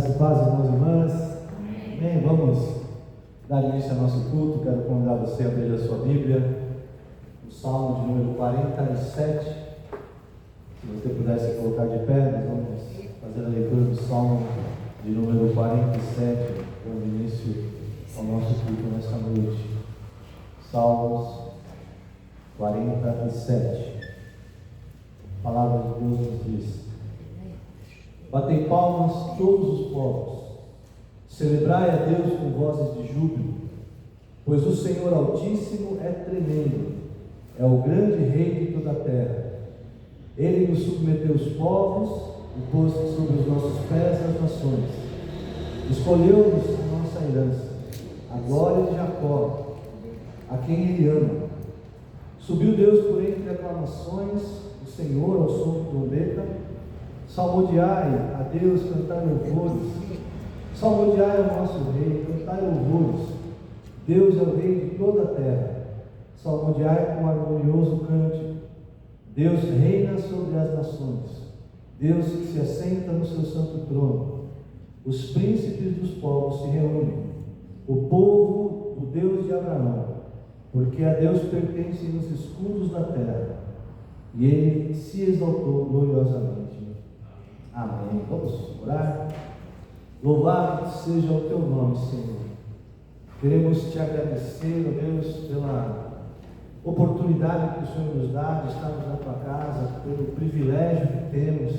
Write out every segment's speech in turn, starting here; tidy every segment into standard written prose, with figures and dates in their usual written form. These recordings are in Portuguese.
Graças e paz, irmãos e irmãs. Amém. Vamos dar início ao nosso culto. Quero convidar você a abrir a sua Bíblia, o Salmo de número 47. Se você pudesse colocar de pé, nós vamos fazer a leitura do Salmo de número 47, dando início ao nosso culto nesta noite. Salmos 47. A palavra de Deus nos diz: batei palmas todos os povos, celebrai a Deus com vozes de júbilo, pois o Senhor Altíssimo é tremendo, é o grande Rei de toda a terra. Ele nos submeteu os povos e pôs sobre os nossos pés as nações. Escolheu-nos a nossa herança, a glória de Jacó, a quem Ele ama. Subiu Deus por entre aclamações, o Senhor ao som de trombeta. Salmodiai a Deus, cantai louvores. Salmodiai ao nosso Rei, cantai louvores. Deus é o Rei de toda a terra. Salmodiai com harmonioso cântico. Deus reina sobre as nações. Deus que se assenta no seu santo trono. Os príncipes dos povos se reúnem. O povo do Deus de Abraão, porque a Deus pertencem os escudos da terra, e Ele se exaltou gloriosamente. Amém. Vamos orar. Louvado seja o teu nome, Senhor. Queremos te agradecer, ó Deus, pela oportunidade que o Senhor nos dá de estarmos na tua casa, pelo privilégio que temos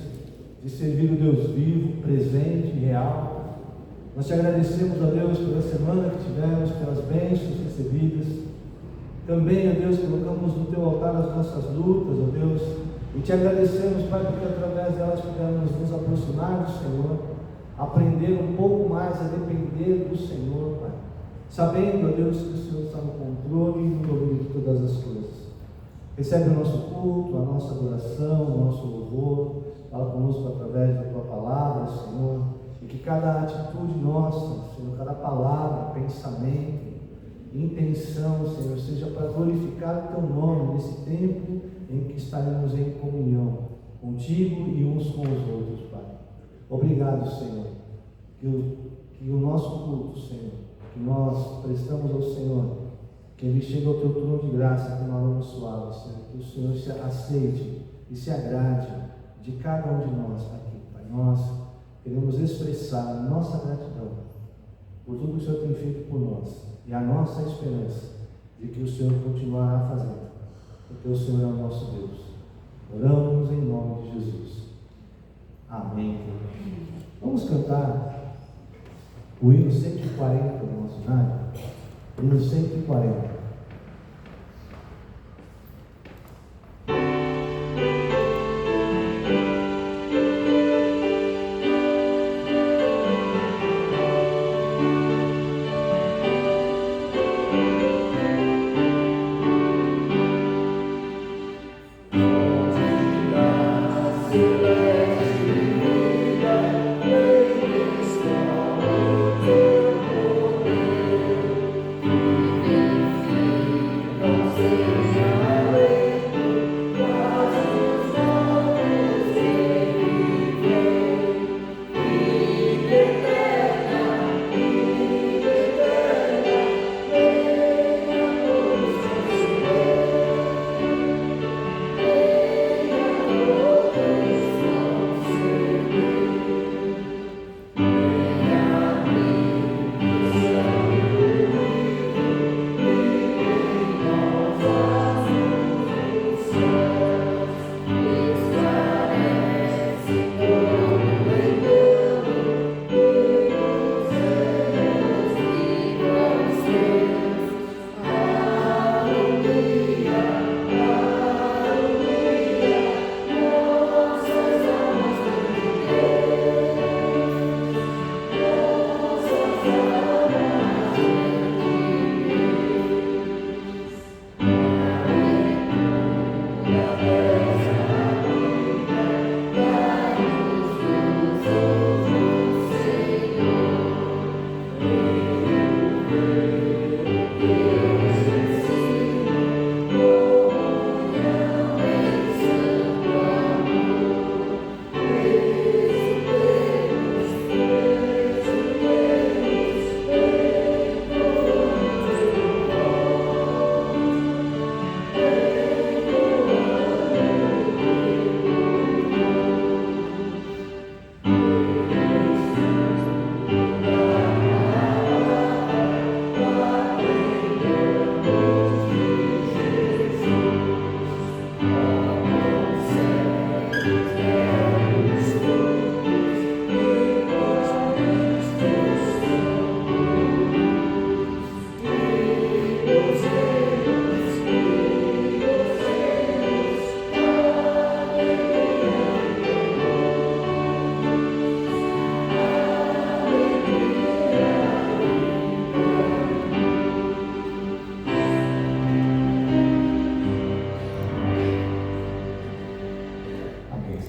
de servir o Deus vivo, presente e real. Nós te agradecemos, ó Deus, pela semana que tivemos, pelas bênçãos recebidas. Também, ó Deus, colocamos no teu altar as nossas lutas, ó Deus, e te agradecemos, Pai, porque através delas pudemos nos aproximar do Senhor, aprender um pouco mais a depender do Senhor, Pai, sabendo, ó Deus, que o Senhor está no controle e no domínio de todas as coisas. Recebe o nosso culto, a nossa adoração, o nosso louvor. Fala conosco através da tua palavra, Senhor, e que cada atitude nossa, Senhor, cada palavra, pensamento, intenção, Senhor, seja para glorificar o teu nome nesse tempo em que estaremos em comunhão contigo e uns com os outros, Pai. Obrigado, Senhor, que o nosso culto, Senhor, que nós prestamos ao Senhor, que ele chegue ao teu trono de graça com uma alma suave, Senhor, que o Senhor se aceite e se agrade de cada um de nós aqui, Pai. Nós queremos expressar a nossa gratidão por tudo que o Senhor tem feito por nós e a nossa esperança de que o Senhor continuará fazendo, porque o Senhor é o nosso Deus. Oramos em nome de Jesus. Amém. Vamos cantar o hino 140 do nosso cenário. Hino 140. Teu poder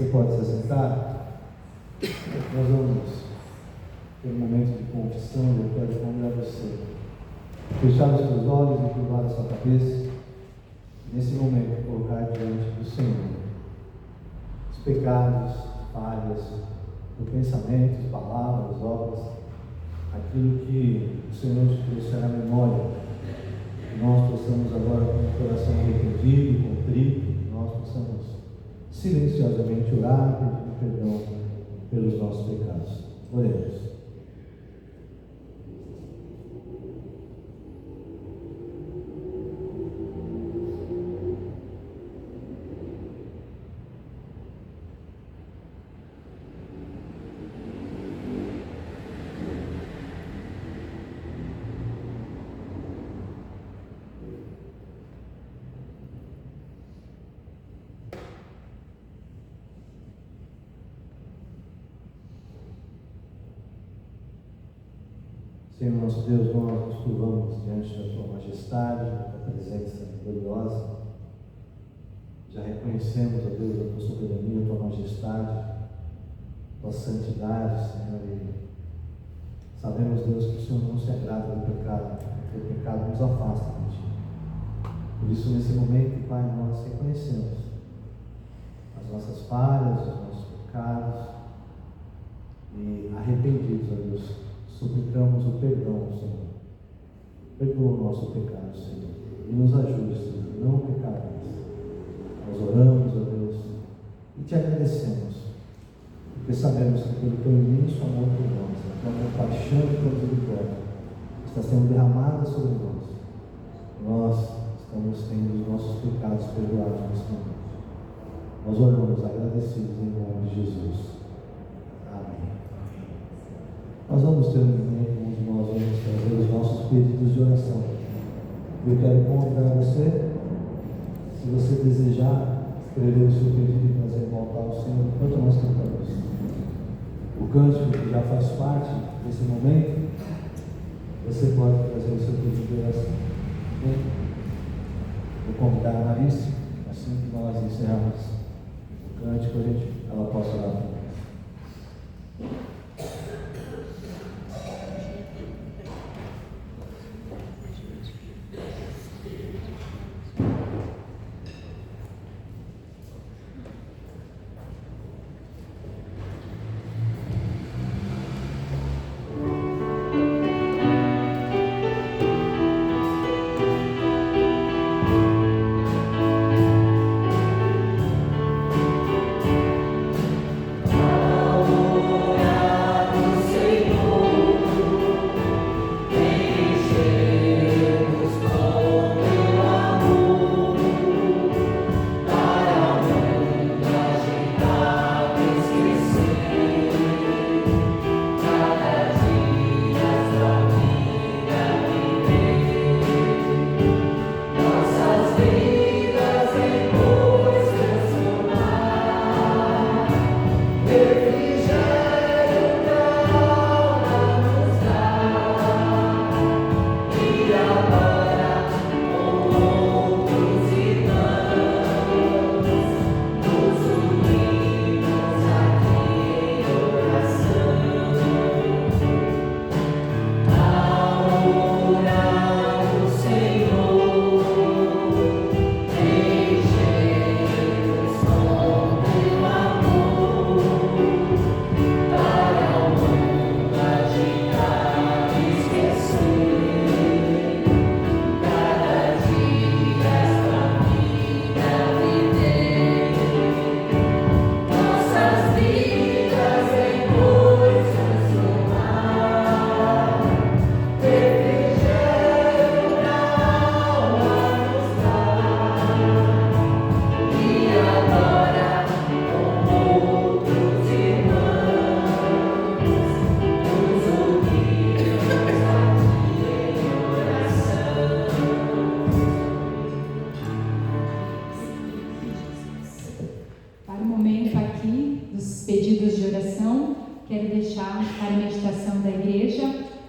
pode se assentar. Nós vamos ter um momento de confissão. Eu quero convidar você a fechar os seus olhos e curvar a sua cabeça. Nesse momento, colocar diante do Senhor os pecados, falhas, do pensamento, palavras, obras, aquilo que o Senhor te trouxe à memória. Que nós possamos agora, com o coração arrependido, contrito, nós possamos silenciosamente orar, pedindo perdão pelos nossos pecados. Oremos. Senhor nosso Deus, nós nos curvamos diante da Tua majestade, da Tua presença gloriosa. Já reconhecemos, ó Deus, a Tua soberania, a Tua majestade, a Tua santidade, Senhor, e sabemos, Deus, que o Senhor não se agrada do pecado, porque o pecado nos afasta de Ti. Por isso, nesse momento, Pai, nós reconhecemos as nossas falhas, os nossos pecados, e arrependidos, ó Deus, suplicamos o perdão, Senhor. Perdoa o nosso pecado, Senhor, e nos ajude, Senhor, não pecarmos. Nós oramos, ó Deus, e te agradecemos, porque sabemos que pelo teu imenso amor por nós, a tua compaixão e tua misericórdia está sendo derramada sobre nós. Nós estamos tendo os nossos pecados perdoados nesse momento. Nós oramos agradecidos em nome de Jesus. Nós vamos ter um momento onde nós vamos fazer os nossos pedidos de oração. Eu quero convidar você, se você desejar, escrever o seu pedido e trazer ao altar ao Senhor, enquanto nós cantamos. O cântico que já faz parte desse momento, você pode trazer o seu pedido de oração. Vou convidar a Marícia, assim que nós encerrarmos o cântico, ela possa orar por nós.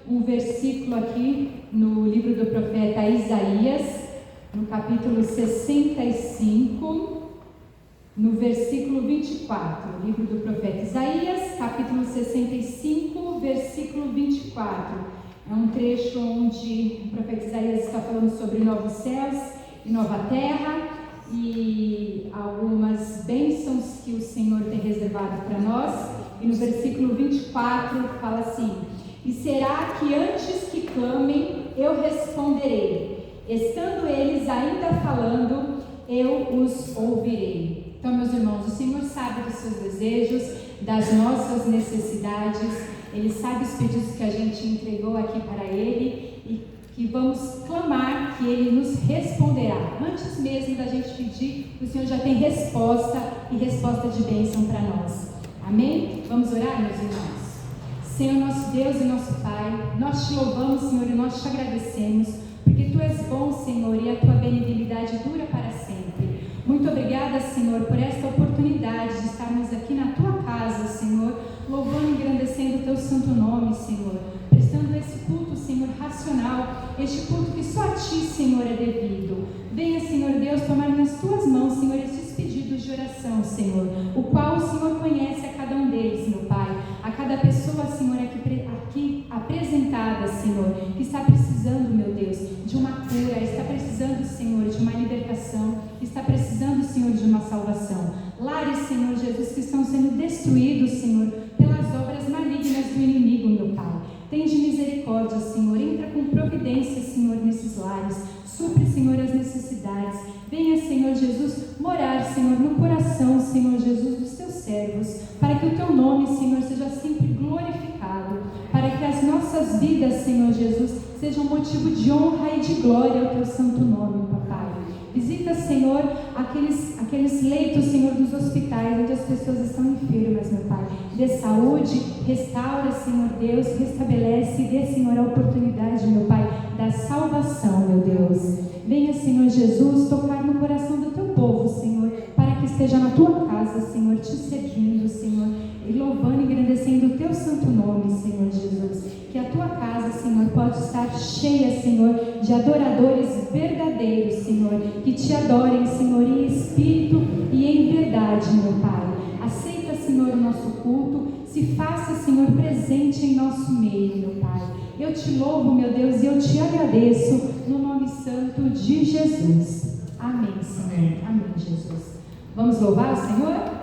um versículo aqui no livro do profeta Isaías, no capítulo 65, no versículo 24, livro do profeta Isaías, capítulo 65, versículo 24. É um trecho onde o profeta Isaías está falando sobre novos céus e nova terra e algumas bênçãos que o Senhor tem reservado para nós. E no versículo 24 fala assim: e será que antes que clamem, eu responderei, estando eles ainda falando, eu os ouvirei. Então, meus irmãos, o Senhor sabe dos seus desejos, das nossas necessidades, Ele sabe os pedidos que a gente entregou aqui para Ele e que vamos clamar que Ele nos responderá. Antes mesmo da gente pedir, o Senhor já tem resposta e resposta de bênção para nós. Amém? Vamos orar, meus irmãos? Senhor, nosso Deus e nosso Pai, nós te louvamos, Senhor, e nós te agradecemos, porque Tu és bom, Senhor, e a Tua benignidade dura para sempre. Muito obrigada, Senhor, por esta oportunidade de estarmos aqui na Tua casa, Senhor, louvando e engrandecendo o Teu santo nome, Senhor, prestando esse culto, Senhor, racional, este culto que só a Ti, Senhor, é devido. Venha, Senhor Deus, tomar nas Tuas mãos, Senhor, esses pedidos de oração, Senhor, o qual o Senhor conhece a cada um deles, meu Pai, a cada pessoa, Senhor, aqui apresentada, Senhor, que está precisando, meu Deus, de uma cura, está precisando, Senhor, de uma libertação, está precisando, Senhor, de uma salvação. Lares, Senhor Jesus, que estão sendo destruídos, Senhor, pelas obras malignas do inimigo, meu Pai. Tende misericórdia, Senhor, entra com providência, Senhor, nesses lares, supre, Senhor, as necessidades. Venha, Senhor Jesus, morar, Senhor, no coração, Senhor Jesus, dos Teus servos, para que o Teu nome, Senhor, seja sempre glorificado, para que as nossas vidas, Senhor Jesus, sejam motivo de honra e de glória ao Teu santo nome, Papai. Visita, Senhor, aqueles leitos, Senhor, dos hospitais, onde as pessoas estão enfermas, meu Pai. Dê saúde, restaura, Senhor Deus, restabelece e dê, Senhor, a oportunidade, meu Pai, da salvação, meu Deus. Venha, Senhor Jesus, tocar no coração do Teu povo, Senhor, para que esteja na Tua casa, Senhor, te servindo, Senhor, e louvando e engrandecendo o Teu santo nome, Senhor Jesus. Que a Tua casa, Senhor, pode estar cheia, Senhor, de adoradores verdadeiros, Senhor, que Te adorem, Senhor, em espírito e em verdade, meu Pai. Aceita, Senhor, o nosso culto, se faça, Senhor, presente em nosso meio, meu Pai. Eu Te louvo, meu Deus, e eu Te agradeço no nome santo de Jesus. Amém, Senhor. Amém, Jesus. Vamos louvar o Senhor?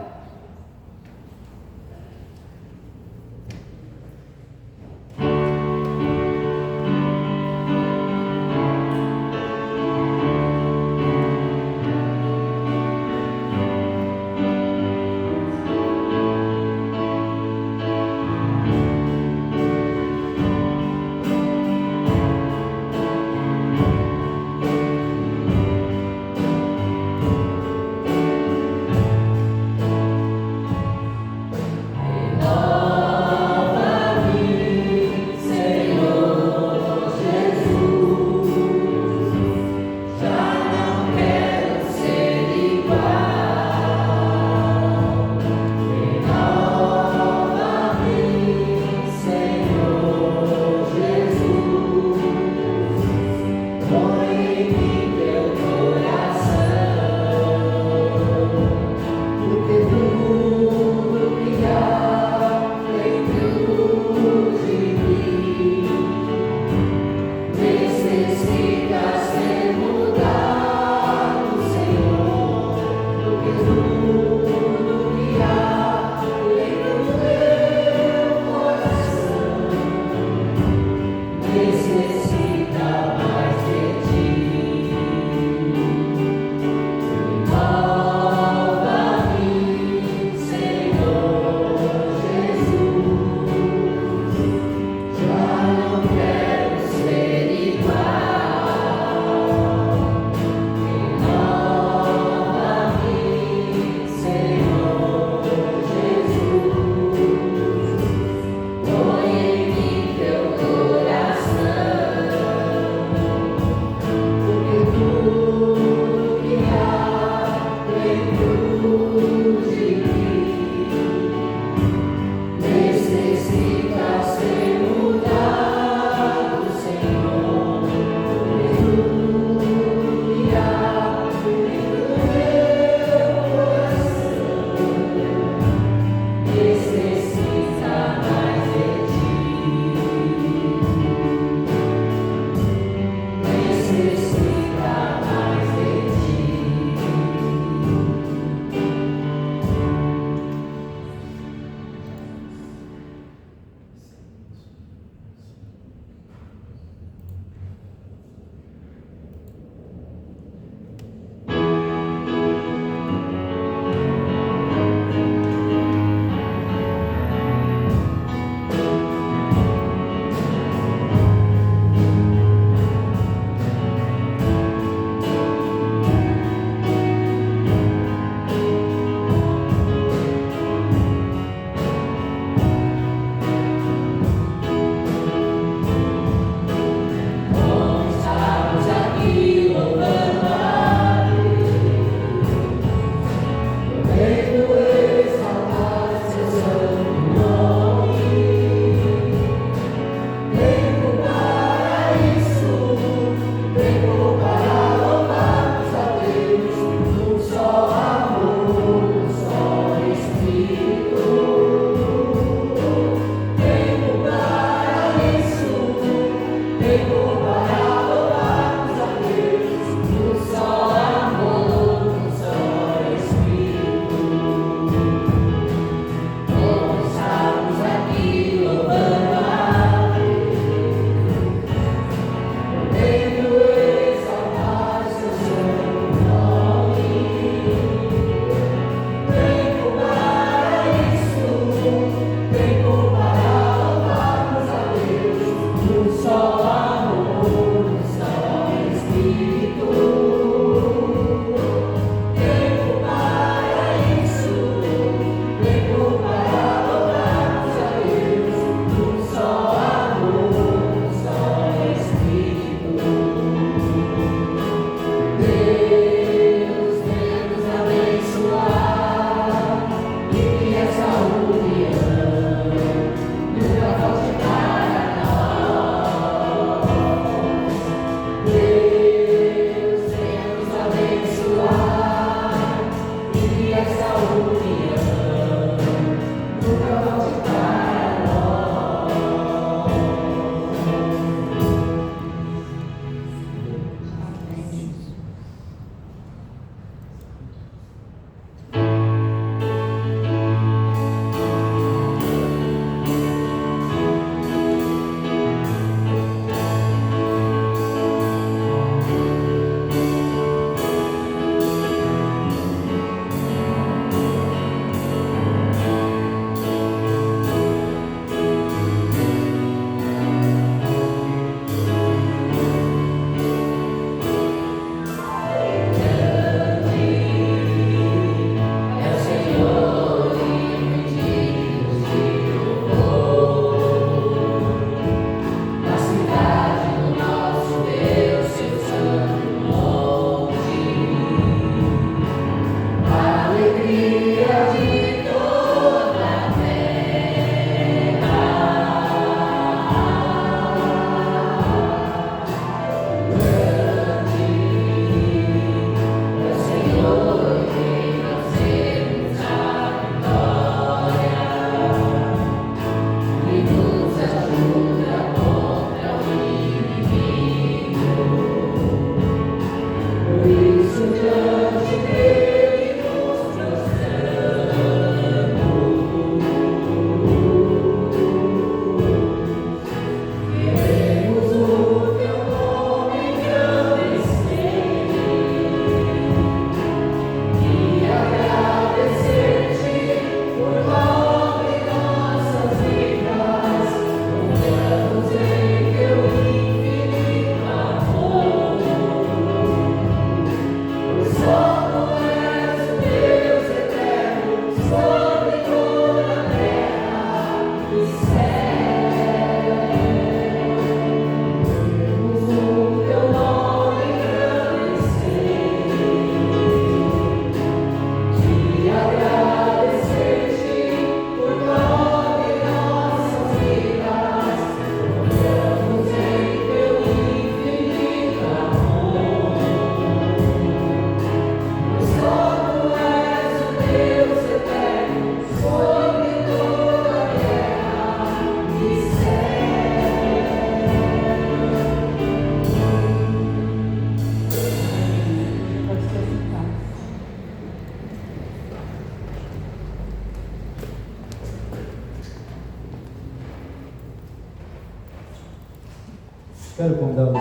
Quero convidar você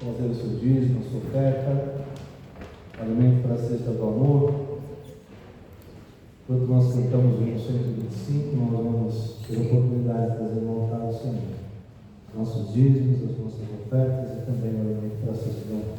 a trazer o seu dízimo, a sua oferta, alimento para a cesta do amor. Enquanto nós cantamos o hino 125, nós vamos ter a oportunidade de trazer um altar ao Senhor. Nossos dízimos, as nossas ofertas e também o alimento para a cesta do amor.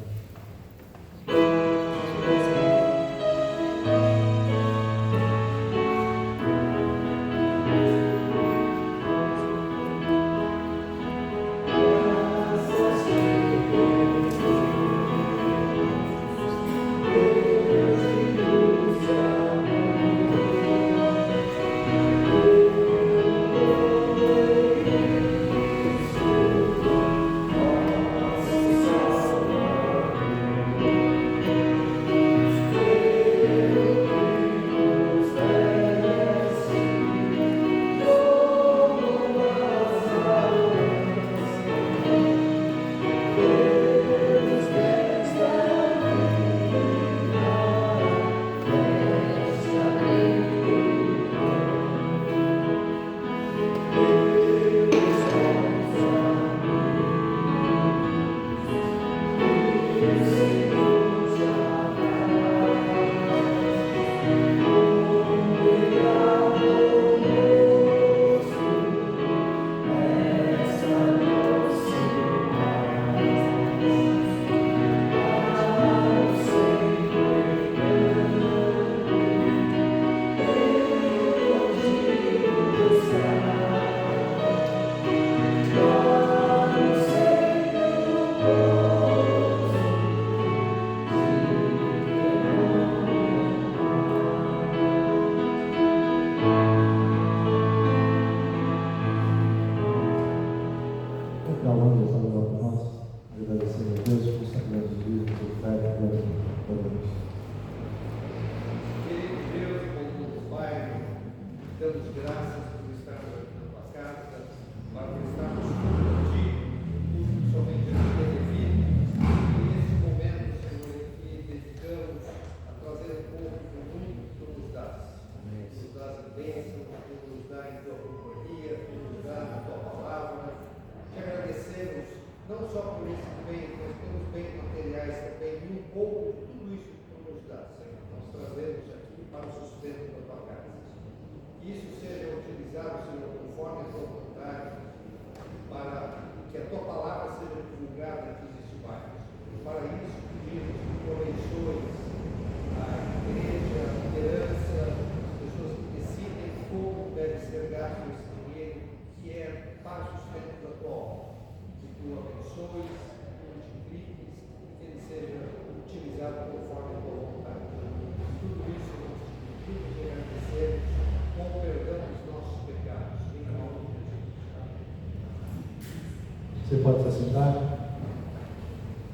Você pode se assentar?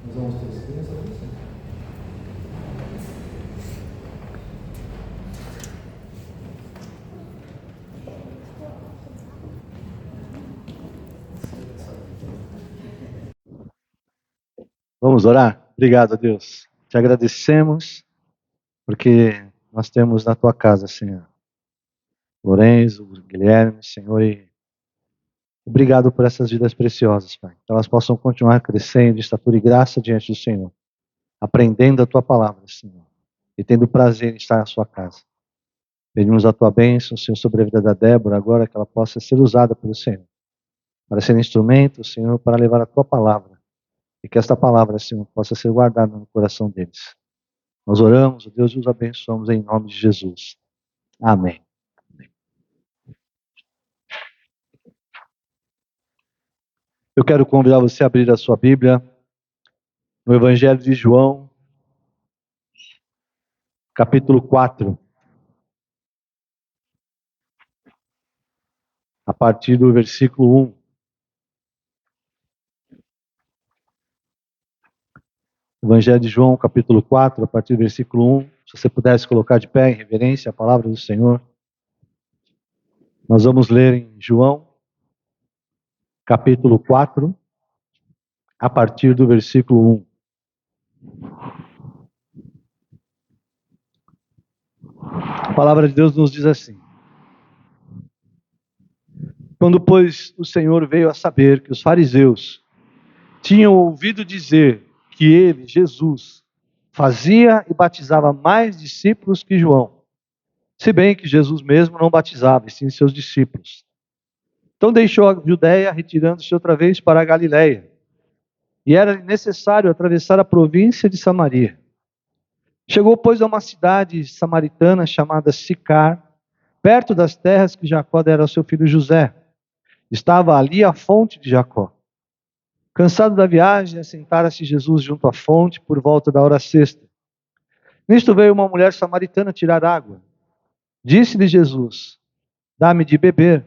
Nós vamos ter experiência com você. Vamos orar? Obrigado, Deus. te agradecemos, porque nós temos na tua casa, Senhor, Lourenço, Guilherme, Senhor, e obrigado por essas vidas preciosas, Pai. Que elas possam continuar crescendo em estatura e graça diante do Senhor, aprendendo a tua palavra, Senhor, e tendo prazer em estar na sua casa. Pedimos a tua bênção, Senhor, sobre a vida da Débora, agora que ela possa ser usada pelo Senhor, para ser instrumento, Senhor, para levar a tua palavra, e que esta palavra, Senhor, possa ser guardada no coração deles. Nós oramos, ó Deus, e os abençoamos em nome de Jesus. Amém. Eu quero convidar você a abrir a sua Bíblia no Evangelho de João, capítulo 4. A partir do versículo 1. Evangelho de João, capítulo 4, a partir do versículo 1. Se você pudesse colocar de pé em reverência a palavra do Senhor. Nós vamos ler em João, capítulo 4, a partir do versículo 1. A palavra de Deus nos diz assim: quando, pois, o Senhor veio a saber que os fariseus tinham ouvido dizer que ele, Jesus, fazia e batizava mais discípulos que João, se bem que Jesus mesmo não batizava, e sim seus discípulos. Então deixou a Judéia, retirando-se outra vez para a Galiléia. E era necessário atravessar a província de Samaria. Chegou, pois, a uma cidade samaritana chamada Sicar, perto das terras que Jacó dera ao seu filho José. Estava ali a fonte de Jacó. Cansado da viagem, assentara-se Jesus junto à fonte por volta da hora sexta. Nisto veio uma mulher samaritana tirar água. Disse-lhe Jesus: dá-me de beber.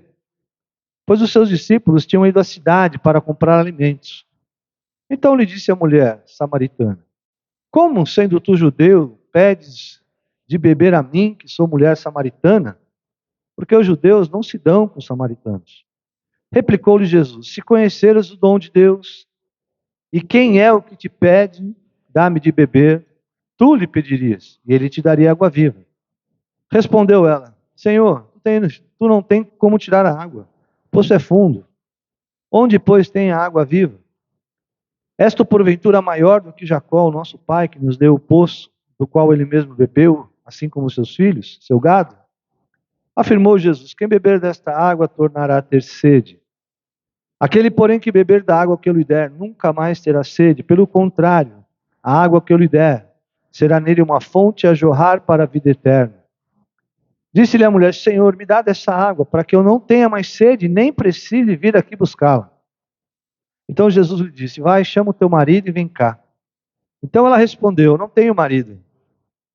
Pois os seus discípulos tinham ido à cidade para comprar alimentos. Então lhe disse a mulher samaritana: como, sendo tu judeu, pedes de beber a mim, que sou mulher samaritana? Porque os judeus não se dão com os samaritanos. Replicou-lhe Jesus: se conheceras o dom de Deus, e quem é o que te pede, dá-me de beber, tu lhe pedirias, e ele te daria água viva. Respondeu ela: Senhor, tu não tens como tirar a água, o poço é fundo. Onde, pois, tem a água viva? És tu porventura maior do que Jacó, o nosso pai, que nos deu o poço, do qual ele mesmo bebeu, assim como seus filhos, seu gado? Afirmou Jesus: quem beber desta água tornará a ter sede. Aquele, porém, que beber da água que eu lhe der, nunca mais terá sede. Pelo contrário, a água que eu lhe der será nele uma fonte a jorrar para a vida eterna. Disse-lhe a mulher: Senhor, me dá dessa água, para que eu não tenha mais sede, nem precise vir aqui buscá-la. Então Jesus lhe disse: vai, chama o teu marido e vem cá. Então ela respondeu: não tenho marido.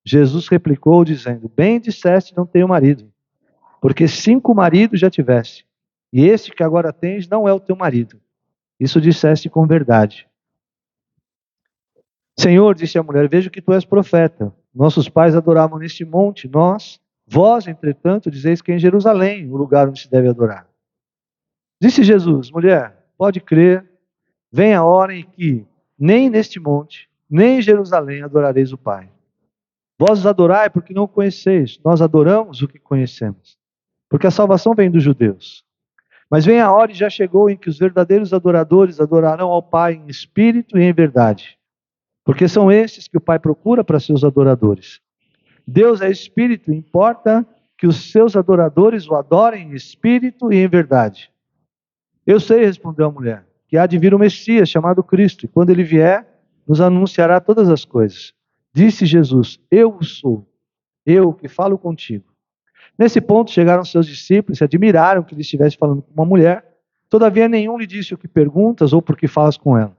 Jesus replicou, dizendo: bem disseste, não tenho marido, porque 5 maridos já tiveste, e este que agora tens não é o teu marido. Isso disseste com verdade. Senhor, disse a mulher, vejo que tu és profeta. Nossos pais adoravam neste monte, vós, entretanto, dizeis que é em Jerusalém o lugar onde se deve adorar. Disse Jesus: mulher, pode crer, vem a hora em que nem neste monte, nem em Jerusalém adorareis o Pai. Vós os adorai porque não o conheceis, nós adoramos o que conhecemos, porque a salvação vem dos judeus. Mas vem a hora, e já chegou, em que os verdadeiros adoradores adorarão ao Pai em espírito e em verdade, porque são estes que o Pai procura para seus adoradores. Deus é espírito, importa que os seus adoradores o adorem em espírito e em verdade. Eu sei, respondeu a mulher, que há de vir o Messias, chamado Cristo, e quando ele vier, nos anunciará todas as coisas. Disse Jesus: eu o sou, eu que falo contigo. Nesse ponto chegaram seus discípulos e se admiraram que ele estivesse falando com uma mulher. Todavia nenhum lhe disse: o que perguntas ou por que falas com ela?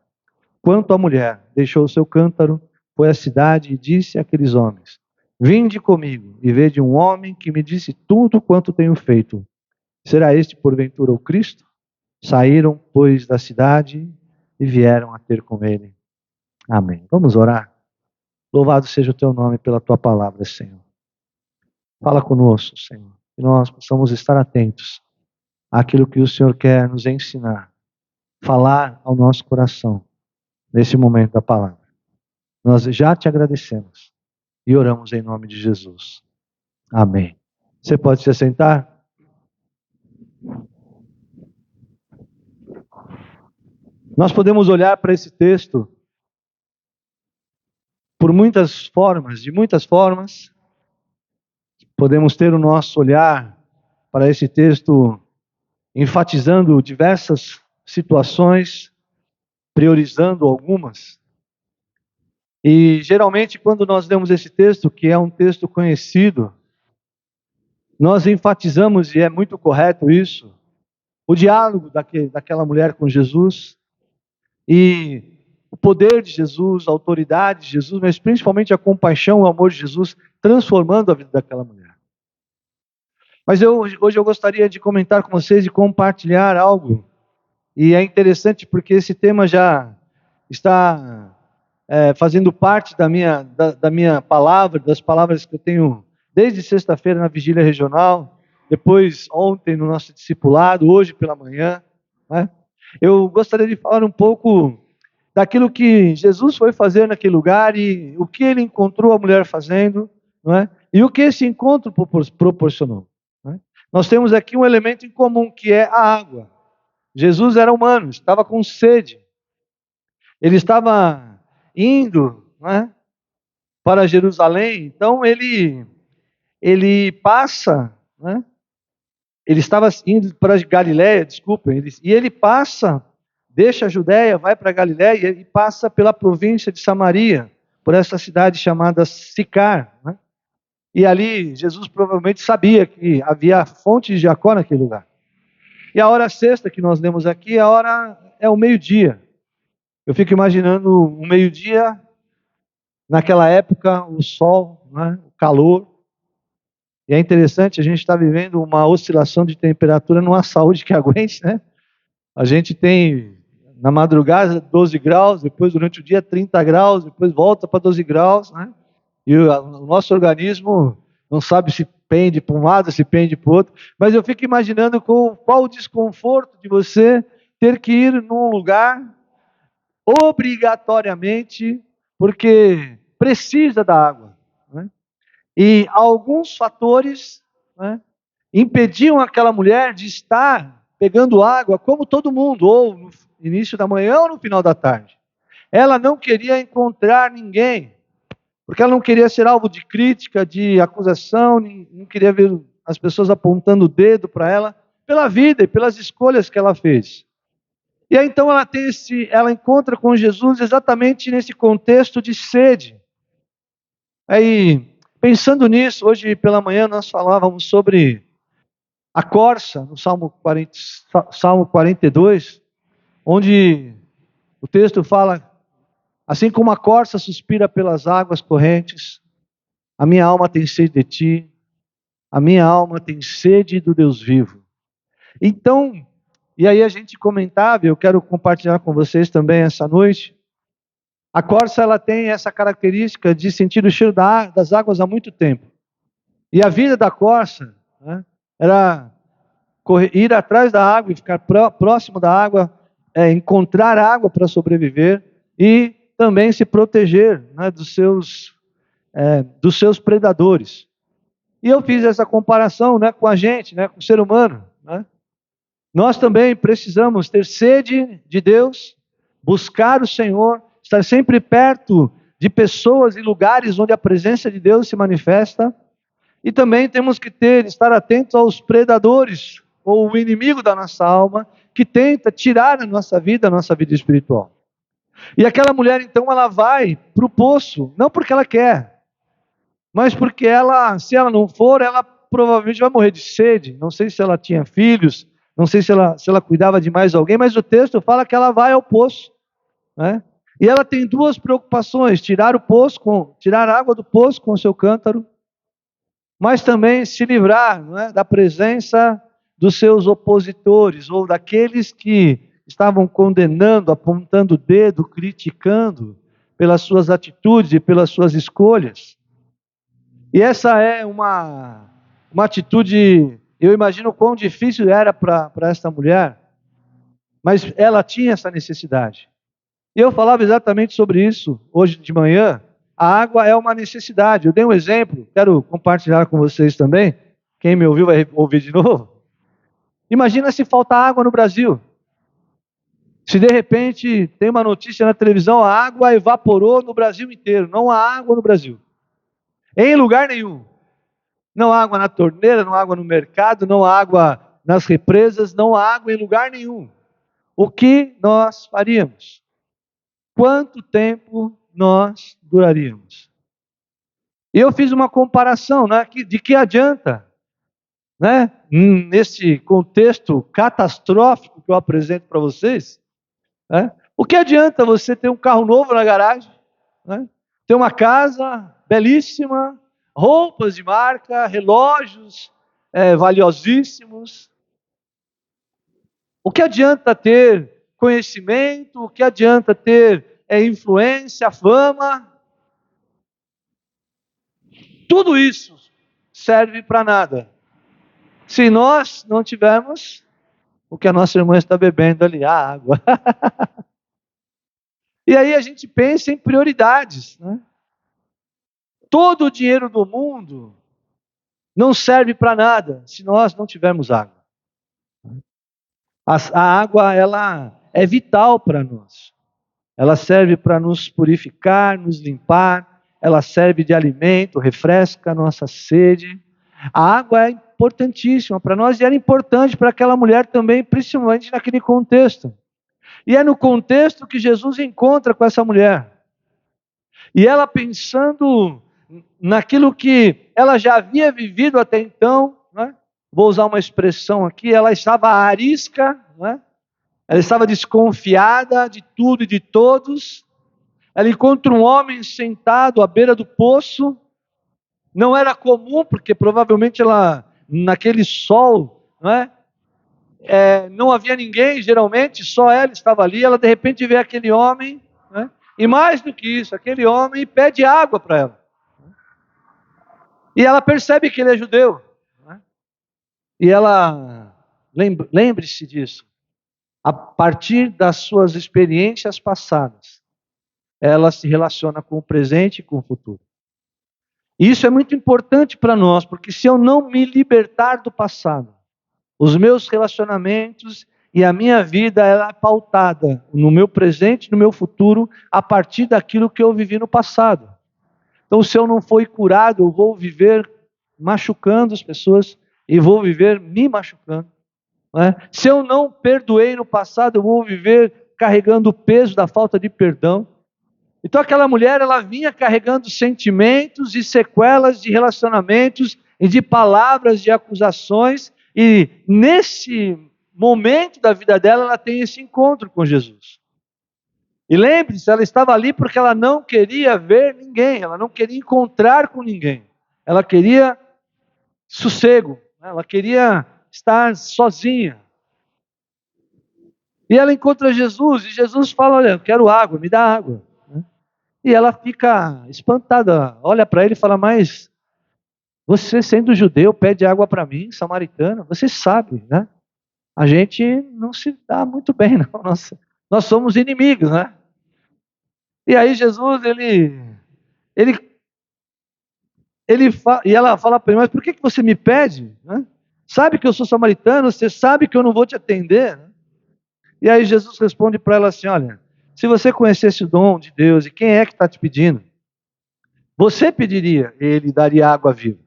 Quanto à mulher, deixou o seu cântaro, foi à cidade e disse àqueles homens: vinde comigo e vede um homem que me disse tudo quanto tenho feito. Será este porventura o Cristo? Saíram, pois, da cidade e vieram a ter com ele. Amém. Vamos orar? Louvado seja o teu nome pela tua palavra, Senhor. Fala conosco, Senhor, que nós possamos estar atentos àquilo que o Senhor quer nos ensinar, falar ao nosso coração nesse momento da palavra. Nós já te agradecemos e oramos em nome de Jesus. Amém. Você pode se assentar? Nós podemos olhar para esse texto por muitas formas, de muitas formas. Podemos ter o nosso olhar para esse texto enfatizando diversas situações, priorizando algumas. E geralmente quando nós lemos esse texto, que é um texto conhecido, nós enfatizamos, e é muito correto isso, o diálogo daquela mulher com Jesus, e o poder de Jesus, a autoridade de Jesus, mas principalmente a compaixão e o amor de Jesus, transformando a vida daquela mulher. Mas hoje eu gostaria de comentar com vocês e compartilhar algo, e é interessante porque esse tema já está fazendo parte da minha palavra, das palavras que eu tenho desde sexta-feira na vigília regional, depois ontem no nosso discipulado, hoje pela manhã, né? Eu gostaria de falar um pouco daquilo que Jesus foi fazer naquele lugar e o que ele encontrou a mulher fazendo, não é? E o que esse encontro proporcionou. Não é? Nós temos aqui um elemento em comum, que é a água. Jesus era humano, estava com sede. Ele estava indo, não é, para Jerusalém, então ele passa, né? Ele estava indo para Galiléia, desculpem, e ele passa, deixa a Judéia, vai para Galiléia e passa pela província de Samaria, por essa cidade chamada Sicar, né? E ali Jesus provavelmente sabia que havia a fonte de Jacó naquele lugar. E a hora sexta que nós lemos aqui, a hora é o meio-dia. Eu fico imaginando o meio-dia, naquela época, o sol, né, o calor. E é interessante, a gente está vivendo uma oscilação de temperatura numa saúde que aguente, né? A gente tem, na madrugada, 12 graus, depois durante o dia 30 graus, depois volta para 12 graus, né? E o nosso organismo não sabe se pende para um lado, se pende para o outro. Mas eu fico imaginando qual o desconforto de você ter que ir num lugar obrigatoriamente, porque precisa da água, né? E alguns fatores, né, impediam aquela mulher de estar pegando água como todo mundo, ou no início da manhã ou no final da tarde. Ela não queria encontrar ninguém, porque ela não queria ser alvo de crítica, de acusação, não queria ver as pessoas apontando o dedo para ela, pela vida e pelas escolhas que ela fez. E aí então ela encontra com Jesus exatamente nesse contexto de sede. Aí, pensando nisso, hoje pela manhã nós falávamos sobre a corça, no Salmo 42, onde o texto fala: assim como a corça suspira pelas águas correntes, a minha alma tem sede de ti, a minha alma tem sede do Deus vivo. Então, e aí a gente comentava, eu quero compartilhar com vocês também essa noite, a corça ela tem essa característica de sentir o cheiro das águas há muito tempo. E a vida da corça, né, era ir atrás da água e ficar próximo da água, encontrar água para sobreviver e também se proteger, né, dos seus predadores. E eu fiz essa comparação, né, com a gente, né, com o ser humano, né? Nós também precisamos ter sede de Deus, buscar o Senhor, estar sempre perto de pessoas e lugares onde a presença de Deus se manifesta. E também temos que estar atentos aos predadores, ou o inimigo da nossa alma, que tenta tirar a nossa vida espiritual. E aquela mulher, então, ela vai para o poço, não porque ela quer, mas porque se ela não for, ela provavelmente vai morrer de sede. Não sei se ela tinha filhos, não sei se ela cuidava de mais alguém, mas o texto fala que ela vai ao poço, né? E ela tem duas preocupações: tirar a água do poço com o seu cântaro, mas também se livrar, não é, da presença dos seus opositores, ou daqueles que estavam condenando, apontando o dedo, criticando pelas suas atitudes e pelas suas escolhas. E essa é uma atitude, eu imagino quão difícil era para esta mulher, mas ela tinha essa necessidade. E eu falava exatamente sobre isso hoje de manhã. A água é uma necessidade. Eu dei um exemplo, quero compartilhar com vocês também. Quem me ouviu vai ouvir de novo. Imagina se falta água no Brasil. Se de repente tem uma notícia na televisão, a água evaporou no Brasil inteiro. Não há água no Brasil. Em lugar nenhum. Não há água na torneira, não há água no mercado, não há água nas represas, não há água em lugar nenhum. O que nós faríamos? Quanto tempo nós duraríamos? E eu fiz uma comparação, né, de que adianta, né, nesse contexto catastrófico que eu apresento para vocês, né, o que adianta você ter um carro novo na garagem, né, ter uma casa belíssima, roupas de marca, relógios valiosíssimos? O que adianta ter conhecimento? O que adianta ter influência, fama? Tudo isso serve para nada se nós não tivermos o que a nossa irmã está bebendo ali, a água. E aí a gente pensa em prioridades, né? Todo o dinheiro do mundo não serve para nada se nós não tivermos água. A água, ela é vital para nós. Ela serve para nos purificar, nos limpar. Ela serve de alimento, refresca a nossa sede. A água é importantíssima para nós e era importante para aquela mulher também, principalmente naquele contexto. E é no contexto que Jesus encontra com essa mulher. E ela, pensando naquilo que ela já havia vivido até então, né? Vou usar uma expressão aqui, ela estava arisca, né? Ela estava desconfiada de tudo e de todos. Ela encontra um homem sentado à beira do poço. Não era comum, porque provavelmente ela, naquele sol, não havia ninguém, geralmente, só ela estava ali. Ela de repente vê aquele homem, né? E mais do que isso, aquele homem pede água para ela. E ela percebe que ele é judeu, né? E ela, lembre-se disso, a partir das suas experiências passadas, ela se relaciona com o presente e com o futuro. E isso é muito importante para nós, porque se eu não me libertar do passado, os meus relacionamentos e a minha vida, ela é pautada no meu presente e no meu futuro, a partir daquilo que eu vivi no passado. Então, se eu não fui curado, eu vou viver machucando as pessoas e vou viver me machucando. Né? Se eu não perdoei no passado, eu vou viver carregando o peso da falta de perdão. Então aquela mulher, ela vinha carregando sentimentos e sequelas de relacionamentos e de palavras de acusações, e nesse momento da vida dela, ela tem esse encontro com Jesus. E lembre-se, ela estava ali porque ela não queria ver ninguém, ela não queria encontrar com ninguém, ela queria sossego, ela queria estar sozinha. E ela encontra Jesus, e Jesus fala: olha, eu quero água, me dá água. E ela fica espantada, olha para ele e fala: mas você, sendo judeu, pede água para mim, samaritana? Você sabe, né? A gente não se dá muito bem, não. Nós somos inimigos, né? E aí Jesus, e ela fala para ele: mas por que você me pede? Né? Sabe que eu sou samaritano, você sabe que eu não vou te atender, né? E aí Jesus responde para ela assim: olha, se você conhecesse o dom de Deus e quem é que está te pedindo, você pediria, ele daria água viva.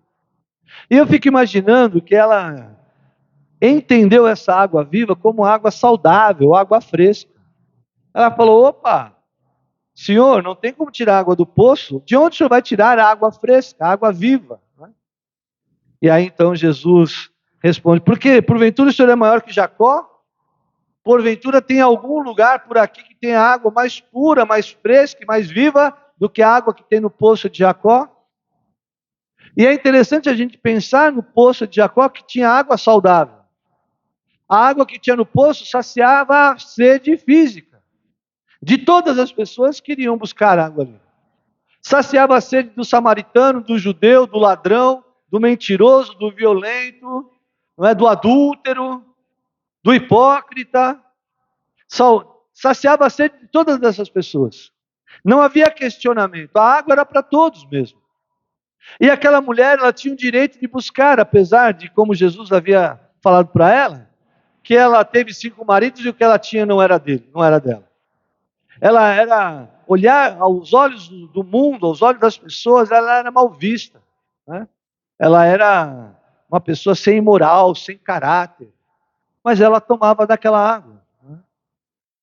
E eu fico imaginando que ela entendeu essa água viva como água saudável, água fresca. Ela falou: opa, senhor, não tem como tirar água do poço? De onde o senhor vai tirar a água fresca, a água viva? E aí então Jesus responde: por quê? Porventura o senhor é maior que Jacó? Porventura tem algum lugar por aqui que tem água mais pura, mais fresca e mais viva do que a água que tem no poço de Jacó? E é interessante a gente pensar no poço de Jacó, que tinha água saudável. A água que tinha no poço saciava a sede física de todas as pessoas que iriam buscar água ali. Saciava a sede do samaritano, do judeu, do ladrão, do mentiroso, do violento, do adúltero, do hipócrita. saciava a sede de todas essas pessoas. Não havia questionamento, a água era para todos mesmo. E aquela mulher, ela tinha o direito de buscar, apesar de, como Jesus havia falado para ela, que ela teve 5 maridos e o que ela tinha não era dele, não era dela. Ela era, olhar aos olhos do mundo, aos olhos das pessoas, ela era mal vista, né? Ela era uma pessoa sem moral, sem caráter, mas ela tomava daquela água, né?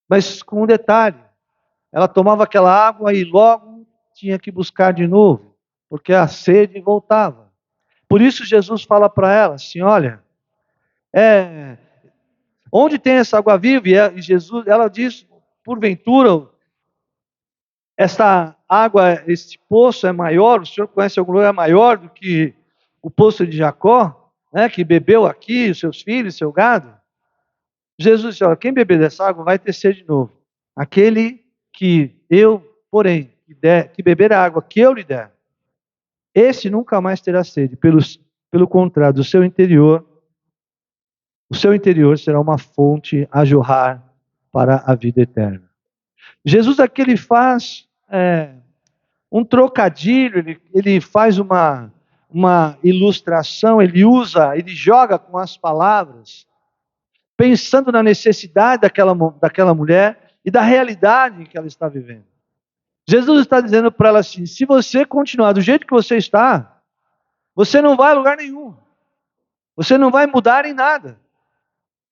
Mas com um detalhe, ela tomava aquela água e logo tinha que buscar de novo, porque a sede voltava. Por isso Jesus fala para ela assim, olha, onde tem essa água viva? E Jesus, ela diz, porventura, esta água, este poço é maior, o senhor conhece algum lugar maior do que o poço de Jacó, né, que bebeu aqui, os seus filhos, seu gado? Jesus disse, olha, quem beber dessa água vai ter sede de novo. Aquele que eu, porém, que beber a água que eu lhe der, esse nunca mais terá sede. Pelo contrário, o seu interior será uma fonte a jorrar para a vida eterna. Jesus aqui ele faz um trocadilho, ele faz uma ilustração, ele joga com as palavras, pensando na necessidade daquela mulher e da realidade que ela está vivendo. Jesus está dizendo para ela assim, se você continuar do jeito que você está, você não vai a lugar nenhum. Você não vai mudar em nada.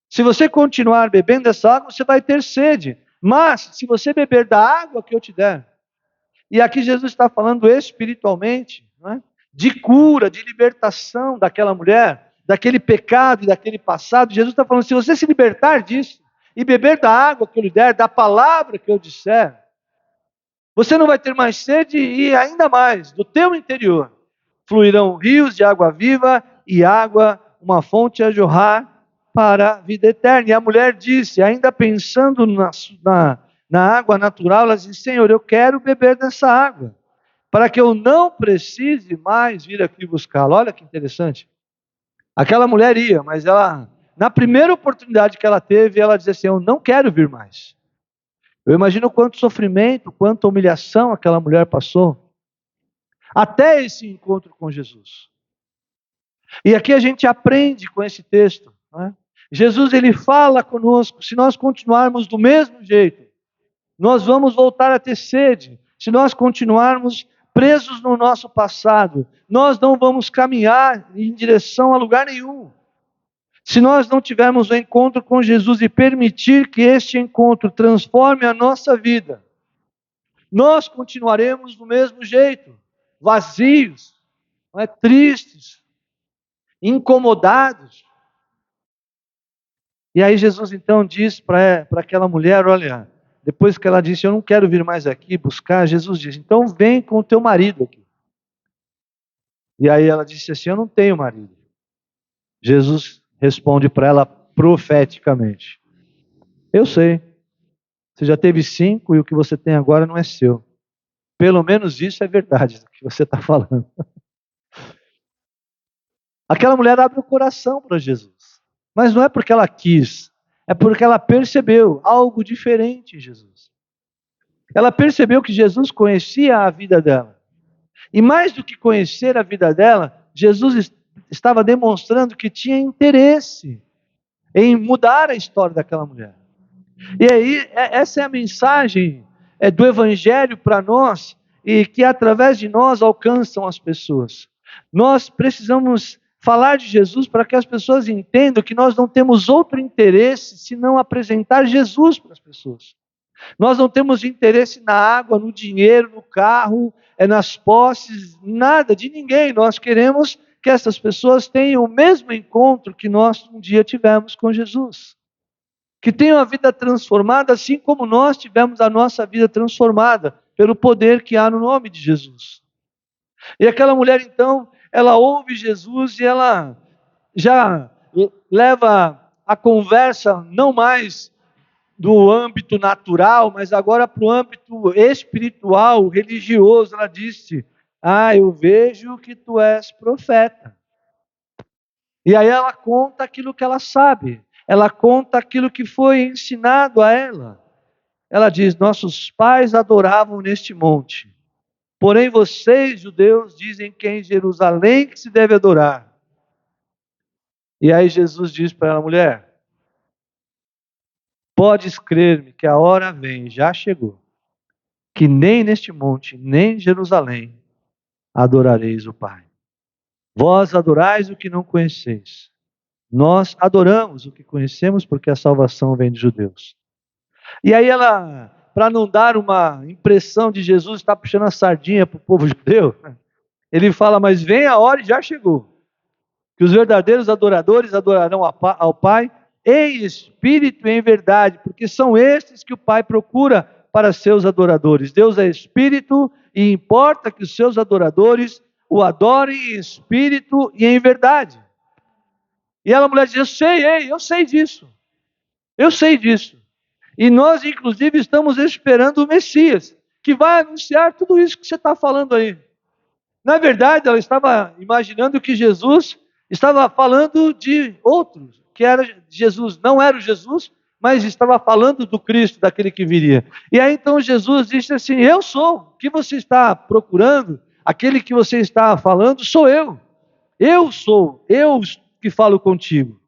Se você continuar bebendo dessa água, você vai ter sede. Mas, se você beber da água que eu te der, e aqui Jesus está falando espiritualmente, não é? De cura, de libertação daquela mulher, daquele pecado e daquele passado. Jesus está falando, se você se libertar disso, e beber da água que eu lhe der, da palavra que eu disser, você não vai ter mais sede e ainda mais, do teu interior, fluirão rios de água viva e água, uma fonte a jorrar para a vida eterna. E a mulher disse, ainda pensando na água natural, ela disse, Senhor, eu quero beber dessa água, para que eu não precise mais vir aqui buscá-la. Olha que interessante. Aquela mulher ia, mas ela, na primeira oportunidade que ela teve, ela dizia assim, eu não quero vir mais. Eu imagino quanto sofrimento, quanta humilhação aquela mulher passou, até esse encontro com Jesus. E aqui a gente aprende com esse texto, não é? Jesus ele fala conosco, se nós continuarmos do mesmo jeito, nós vamos voltar a ter sede. Se nós continuarmos presos no nosso passado, nós não vamos caminhar em direção a lugar nenhum. Se nós não tivermos um encontro com Jesus e permitir que este encontro transforme a nossa vida, nós continuaremos do mesmo jeito, vazios, não é? Tristes, incomodados. E aí Jesus então diz para aquela mulher, olha, depois que ela disse, eu não quero vir mais aqui buscar, Jesus diz, então vem com o teu marido aqui. E aí ela disse assim, eu não tenho marido. Jesus responde para ela profeticamente, eu sei, você já teve 5 e o que você tem agora não é seu. Pelo menos isso é verdade do que você está falando. Aquela mulher abre o coração para Jesus. Mas não é porque ela quis, é porque ela percebeu algo diferente em Jesus. Ela percebeu que Jesus conhecia a vida dela. E mais do que conhecer a vida dela, Jesus estava demonstrando que tinha interesse em mudar a história daquela mulher. E aí, essa é a mensagem do Evangelho para nós, e que através de nós alcançam as pessoas. Nós precisamos falar de Jesus para que as pessoas entendam que nós não temos outro interesse senão apresentar Jesus para as pessoas. Nós não temos interesse na água, no dinheiro, no carro, nas posses, nada de ninguém. Nós queremos que essas pessoas tenham o mesmo encontro que nós um dia tivemos com Jesus. Que tenham a vida transformada assim como nós tivemos a nossa vida transformada pelo poder que há no nome de Jesus. E aquela mulher então, ela ouve Jesus e ela já leva a conversa não mais do âmbito natural, mas agora para o âmbito espiritual, religioso. Ela disse, eu vejo que tu és profeta. E aí ela conta aquilo que ela sabe, ela conta aquilo que foi ensinado a ela. ela diz: nossos pais adoravam neste monte, porém vocês, judeus, dizem que é em Jerusalém que se deve adorar. E aí Jesus diz para ela: mulher, podes crer-me que a hora vem, já chegou, que nem neste monte, nem em Jerusalém adorareis o Pai. Vós adorais o que não conheceis. Nós adoramos o que conhecemos, porque a salvação vem dos judeus. E aí ela, para não dar uma impressão de Jesus estar puxando a sardinha para o povo judeu, ele fala: mas vem a hora e já chegou, que os verdadeiros adoradores adorarão ao Pai em espírito e em verdade, porque são estes que o Pai procura para seus adoradores. Deus é espírito e importa que os seus adoradores o adorem em espírito e em verdade. E ela, mulher, diz: eu sei disso. Eu sei disso. E nós, inclusive, estamos esperando o Messias, que vai anunciar tudo isso que você está falando aí. Na verdade, ela estava imaginando que Jesus estava falando de outros, que era Jesus, não era o Jesus, mas estava falando do Cristo, daquele que viria. E aí então Jesus disse assim: eu sou, o que você está procurando, aquele que você está falando, sou eu. Eu sou, eu que falo contigo.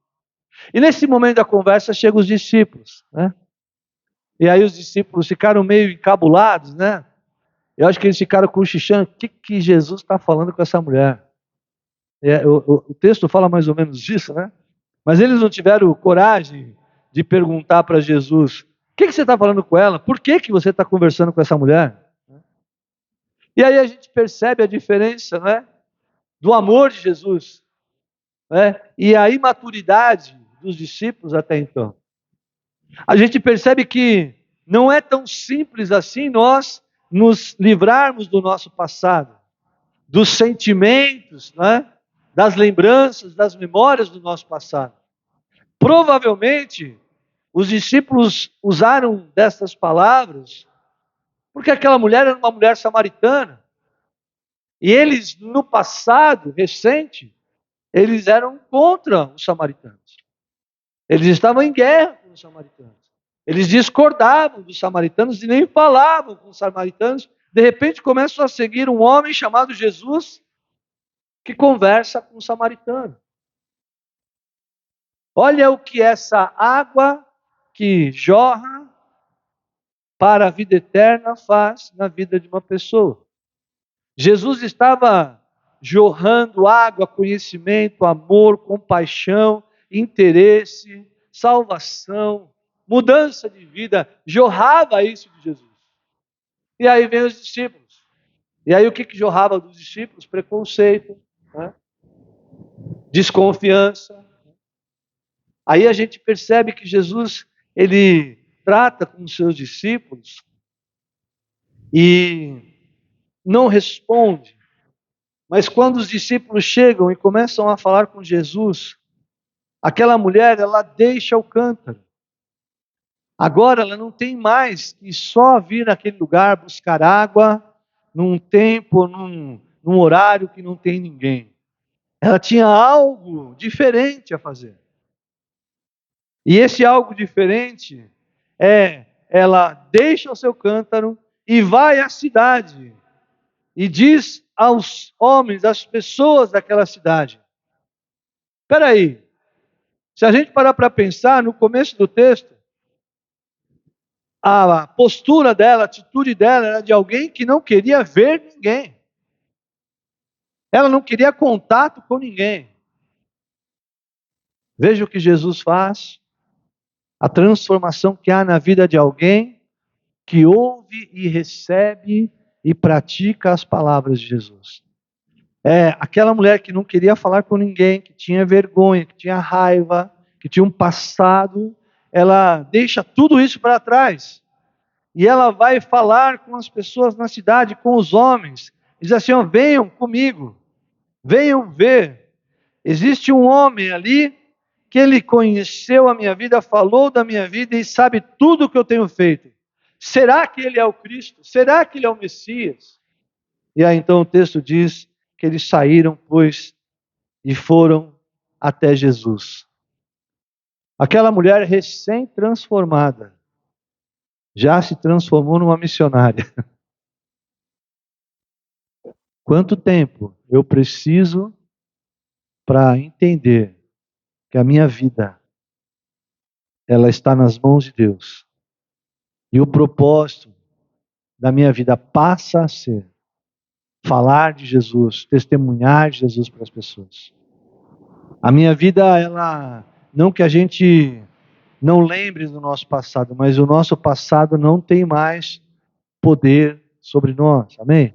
E nesse momento da conversa chegam os discípulos, né? E aí os discípulos ficaram meio encabulados, né? Eu acho que eles ficaram cochichando: o que Jesus está falando com essa mulher? O texto fala mais ou menos disso, né? Mas eles não tiveram coragem de perguntar para Jesus: o que você está falando com ela? Por que você está conversando com essa mulher? E aí a gente percebe a diferença, né, do amor de Jesus, né, e a imaturidade dos discípulos até então. A gente percebe que não é tão simples assim nós nos livrarmos do nosso passado, dos sentimentos, né, das lembranças, das memórias do nosso passado. Provavelmente, os discípulos usaram dessas palavras porque aquela mulher era uma mulher samaritana. E eles, no passado recente, eles eram contra os samaritanos. Eles estavam em guerra com os samaritanos. Eles discordavam dos samaritanos e nem falavam com os samaritanos. De repente começam a seguir um homem chamado Jesus, que conversa com o samaritano. Olha o que essa água que jorra para a vida eterna faz na vida de uma pessoa. Jesus estava jorrando água, conhecimento, amor, compaixão, interesse, salvação, mudança de vida, jorrava isso de Jesus. E aí vem os discípulos. E aí o que jorrava dos discípulos? Preconceito, né? Desconfiança. Aí a gente percebe que Jesus, ele trata com os seus discípulos e não responde. Mas quando os discípulos chegam e começam a falar com Jesus, aquela mulher, ela deixa o cântaro. Agora ela não tem mais que só vir naquele lugar buscar água, num tempo, num horário que não tem ninguém. Ela tinha algo diferente a fazer. E esse algo diferente ela deixa o seu cântaro e vai à cidade e diz aos homens, às pessoas daquela cidade: espera aí, se a gente parar para pensar no começo do texto, a postura dela, a atitude dela era de alguém que não queria ver ninguém. Ela não queria contato com ninguém. Veja o que Jesus faz, a transformação que há na vida de alguém que ouve e recebe e pratica as palavras de Jesus. Aquela mulher que não queria falar com ninguém, que tinha vergonha, que tinha raiva, que tinha um passado, ela deixa tudo isso para trás. E ela vai falar com as pessoas na cidade, com os homens. Diz assim: venham comigo, venham ver. Existe um homem ali que ele conheceu a minha vida, falou da minha vida e sabe tudo o que eu tenho feito. Será que ele é o Cristo? Será que ele é o Messias? E aí então o texto diz que eles saíram, pois, e foram até Jesus. Aquela mulher recém-transformada, já se transformou numa missionária. Quanto tempo eu preciso para entender que a minha vida, ela está nas mãos de Deus. E o propósito da minha vida passa a ser falar de Jesus, testemunhar de Jesus para as pessoas. A minha vida, ela, não que a gente não lembre do nosso passado, mas o nosso passado não tem mais poder sobre nós. Amém?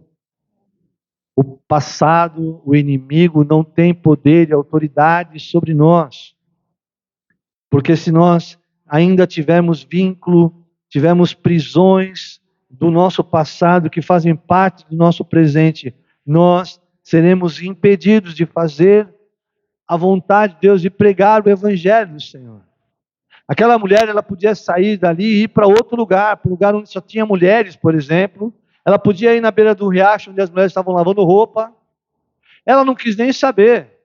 O passado, o inimigo não tem poder e autoridade sobre nós. Porque se nós ainda tivermos vínculo, tivermos prisões do nosso passado que fazem parte do nosso presente, nós seremos impedidos de fazer a vontade de Deus, de pregar o evangelho do Senhor. Aquela mulher, ela podia sair dali e ir para outro lugar, para um lugar onde só tinha mulheres, por exemplo. Ela podia ir na beira do riacho, onde as mulheres estavam lavando roupa. Ela não quis nem saber.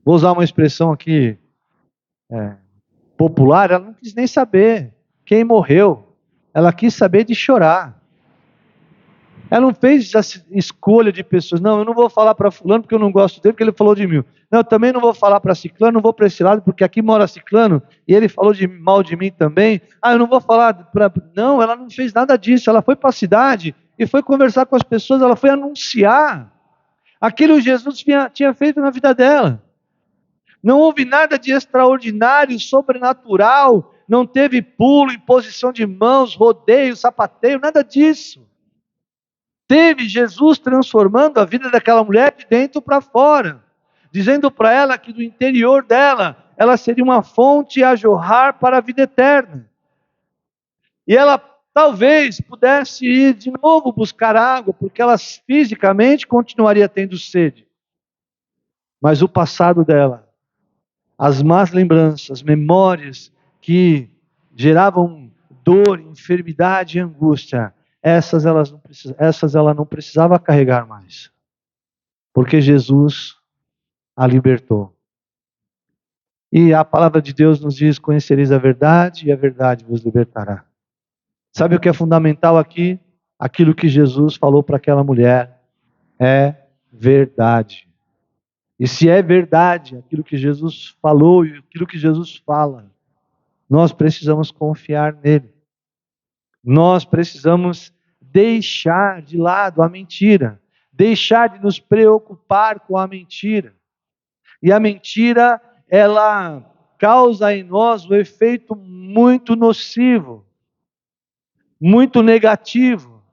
Vou usar uma expressão aqui popular, ela não quis nem saber quem morreu. Ela quis saber de chorar. Ela não fez a escolha de pessoas. Não, eu não vou falar para fulano porque eu não gosto dele, porque ele falou de mim. Não, eu também não vou falar para ciclano, não vou para esse lado, porque aqui mora ciclano, e ele falou mal de mim também. Eu não vou falar para... Não, ela não fez nada disso. Ela foi para a cidade e foi conversar com as pessoas, ela foi anunciar aquilo que Jesus tinha feito na vida dela. Não houve nada de extraordinário, sobrenatural, não teve pulo, imposição de mãos, rodeio, sapateio, nada disso. Teve Jesus transformando a vida daquela mulher de dentro para fora, dizendo para ela que do interior dela, ela seria uma fonte a jorrar para a vida eterna. E ela talvez pudesse ir de novo buscar água, porque ela fisicamente continuaria tendo sede. Mas o passado dela, as más lembranças, memórias que geravam dor, enfermidade e angústia, essas ela não precisava carregar mais. Porque Jesus a libertou. E a palavra de Deus nos diz: conhecereis a verdade e a verdade vos libertará. Sabe o que é fundamental aqui? Aquilo que Jesus falou para aquela mulher é verdade. E se é verdade aquilo que Jesus falou e aquilo que Jesus fala, nós precisamos confiar nele. Nós precisamos deixar de lado a mentira, deixar de nos preocupar com a mentira. E a mentira, ela causa em nós um efeito muito nocivo, muito negativo.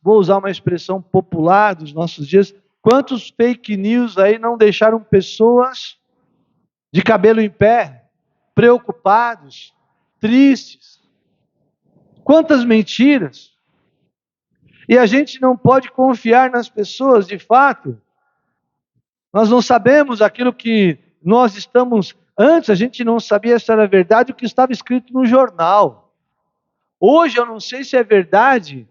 Vou usar uma expressão popular dos nossos dias, quantos fake news aí não deixaram pessoas de cabelo em pé, preocupados, tristes? Quantas mentiras! E a gente não pode confiar nas pessoas, de fato. Nós não sabemos aquilo que nós estamos... Antes a gente não sabia se era verdade o que estava escrito no jornal. Hoje eu não sei se é verdade,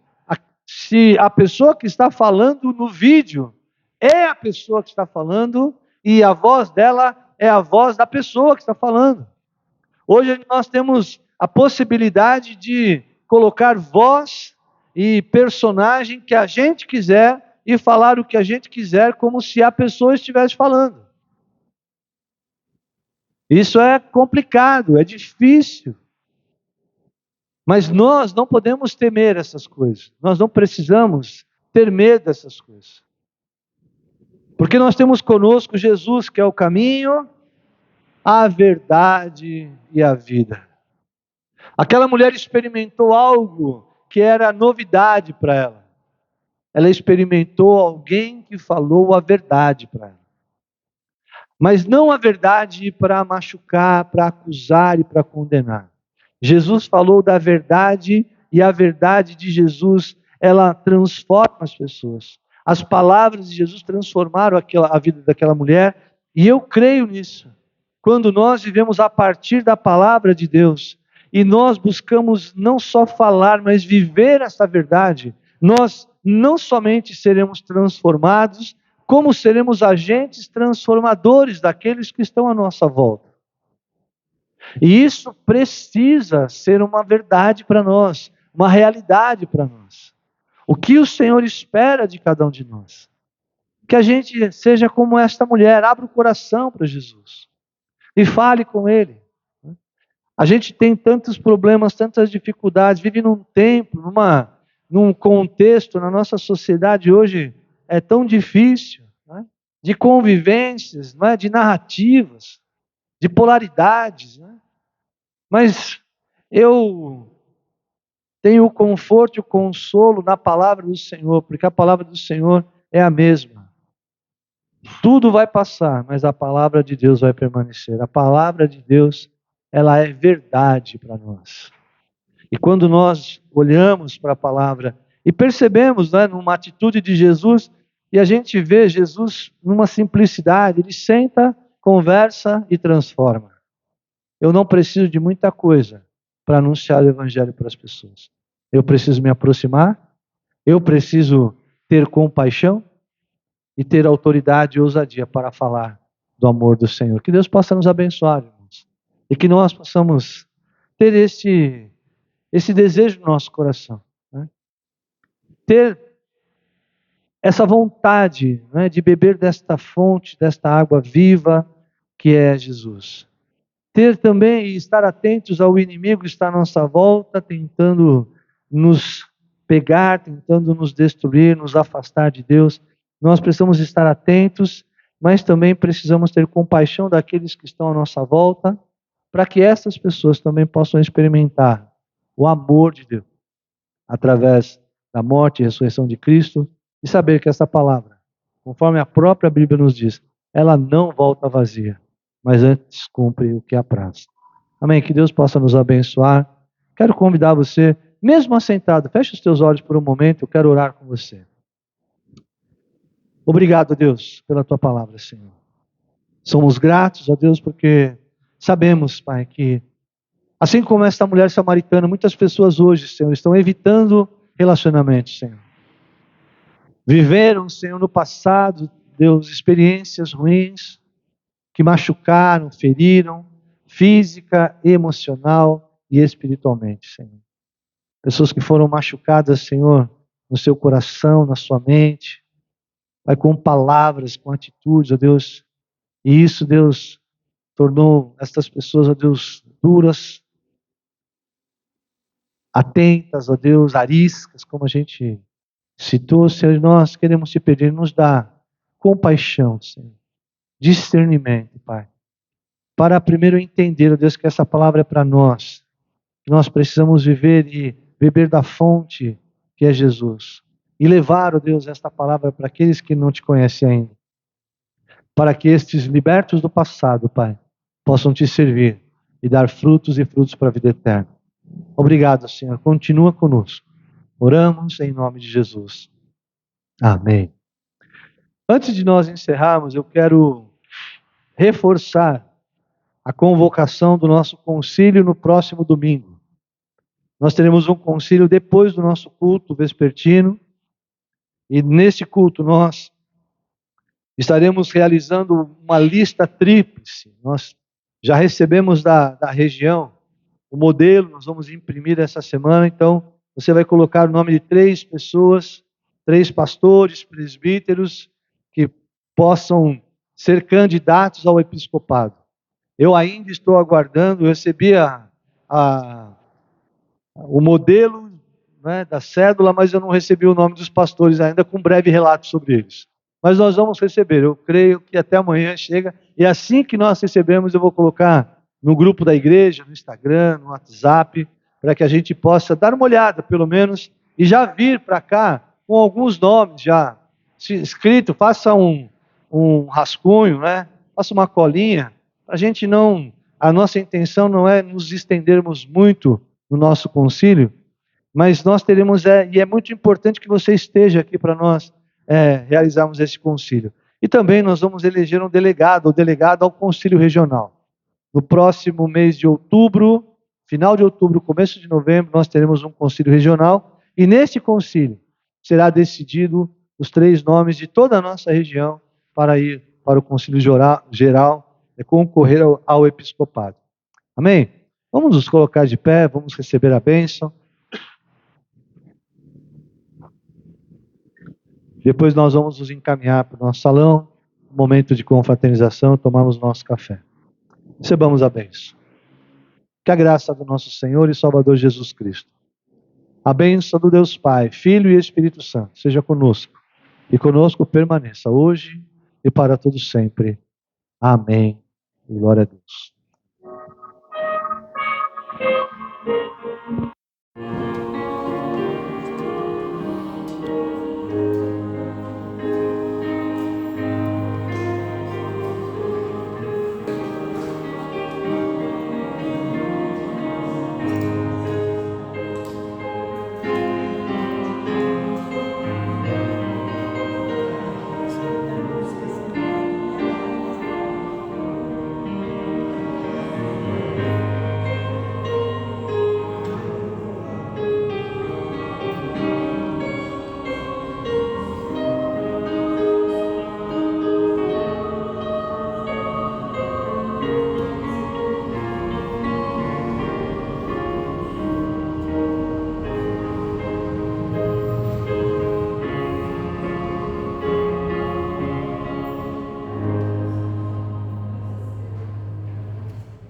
se a pessoa que está falando no vídeo é a pessoa que está falando e a voz dela é a voz da pessoa que está falando. Hoje nós temos a possibilidade de colocar voz e personagem que a gente quiser e falar o que a gente quiser como se a pessoa estivesse falando. Isso é complicado, é difícil. Mas nós não podemos temer essas coisas. Nós não precisamos ter medo dessas coisas. Porque nós temos conosco Jesus, que é o caminho, a verdade e a vida. Aquela mulher experimentou algo que era novidade para ela. Ela experimentou alguém que falou a verdade para ela. Mas não a verdade para machucar, para acusar e para condenar. Jesus falou da verdade e a verdade de Jesus, ela transforma as pessoas. As palavras de Jesus transformaram a vida daquela mulher e eu creio nisso. Quando nós vivemos a partir da palavra de Deus e nós buscamos não só falar, mas viver essa verdade, nós não somente seremos transformados, como seremos agentes transformadores daqueles que estão à nossa volta. E isso precisa ser uma verdade para nós, uma realidade para nós. O que o Senhor espera de cada um de nós? Que a gente seja como esta mulher, abra o coração para Jesus e fale com Ele. A gente tem tantos problemas, tantas dificuldades, vive num tempo, num contexto, na nossa sociedade hoje é tão difícil, né? De convivências, não é? De narrativas, de polaridades. Né? Mas eu tenho o conforto e o consolo na palavra do Senhor, porque a palavra do Senhor é a mesma. Tudo vai passar, mas a palavra de Deus vai permanecer. A palavra de Deus, ela é verdade para nós. E quando nós olhamos para a palavra e percebemos, né, numa atitude de Jesus, e a gente vê Jesus numa simplicidade, ele senta, conversa e transforma. Eu não preciso de muita coisa para anunciar o evangelho para as pessoas. Eu preciso me aproximar, eu preciso ter compaixão e ter autoridade e ousadia para falar do amor do Senhor. Que Deus possa nos abençoar, irmãos. E que nós possamos ter esse desejo no nosso coração. Né? Ter essa vontade, né, de beber desta fonte, desta água viva que é Jesus. Ter também e estar atentos ao inimigo que está à nossa volta, tentando nos pegar, tentando nos destruir, nos afastar de Deus. Nós precisamos estar atentos, mas também precisamos ter compaixão daqueles que estão à nossa volta, para que essas pessoas também possam experimentar o amor de Deus, através da morte e ressurreição de Cristo, e saber que essa palavra, conforme a própria Bíblia nos diz, ela não volta vazia, mas antes cumpre o que apraz. Amém? Que Deus possa nos abençoar. Quero convidar você, mesmo assentado, feche os teus olhos por um momento, eu quero orar com você. Obrigado, Deus, pela tua palavra, Senhor. Somos gratos a Deus porque sabemos, Pai, que assim como esta mulher samaritana, muitas pessoas hoje, Senhor, estão evitando relacionamentos, Senhor. Viveram, Senhor, no passado, Deus, experiências ruins que machucaram, feriram, física, emocional e espiritualmente, Senhor. Pessoas que foram machucadas, Senhor, no seu coração, na sua mente, Pai, com palavras, com atitudes, ó Deus. E isso, Deus, tornou estas pessoas, ó Deus, duras, atentas, ó Deus, ariscas, como a gente citou, Senhor. Nós queremos te pedir, nos dá compaixão, Senhor, discernimento, Pai, para primeiro entender, ó Deus, que essa palavra é para nós, que nós precisamos viver e beber da fonte que é Jesus, e levar, ó Deus, esta palavra para aqueles que não te conhecem ainda, para que estes libertos do passado, Pai, possam te servir e dar frutos e frutos para a vida eterna. Obrigado, Senhor. Continua conosco. Oramos em nome de Jesus. Amém. Antes de nós encerrarmos, eu quero reforçar a convocação do nosso concílio no próximo domingo. Nós teremos um concílio depois do nosso culto vespertino, e nesse culto nós estaremos realizando uma lista tríplice. Nós já recebemos da região o modelo, nós vamos imprimir essa semana, então você vai colocar o nome de 3 pessoas, 3 pastores, presbíteros, que possam ser candidatos ao episcopado. Eu ainda estou aguardando, eu recebi o modelo, né, da cédula, mas eu não recebi o nome dos pastores ainda, com um breve relato sobre eles. Mas nós vamos receber, eu creio que até amanhã chega, e assim que nós recebemos, eu vou colocar no grupo da igreja, no Instagram, no WhatsApp, para que a gente possa dar uma olhada, pelo menos, e já vir para cá com alguns nomes já escrito. Faça um rascunho, né? Faça uma colinha, a gente não, a nossa intenção não é nos estendermos muito no nosso concílio, mas nós teremos, e é muito importante que você esteja aqui para nós realizarmos esse concílio. E também nós vamos eleger um delegado ou delegada ao concílio regional. No próximo mês de outubro, final de outubro, começo de novembro, nós teremos um concílio regional, e nesse concílio será decidido os 3 nomes de toda a nossa região para ir para o concílio geral, concorrer ao episcopado. Amém? Vamos nos colocar de pé, vamos receber a bênção. Depois nós vamos nos encaminhar para o nosso salão, momento de confraternização, tomarmos nosso café. Recebamos a bênção. Que a graça do nosso Senhor e Salvador Jesus Cristo, a bênção do Deus Pai, Filho e Espírito Santo, seja conosco e conosco permaneça hoje e para todos sempre. Amém. E glória a Deus.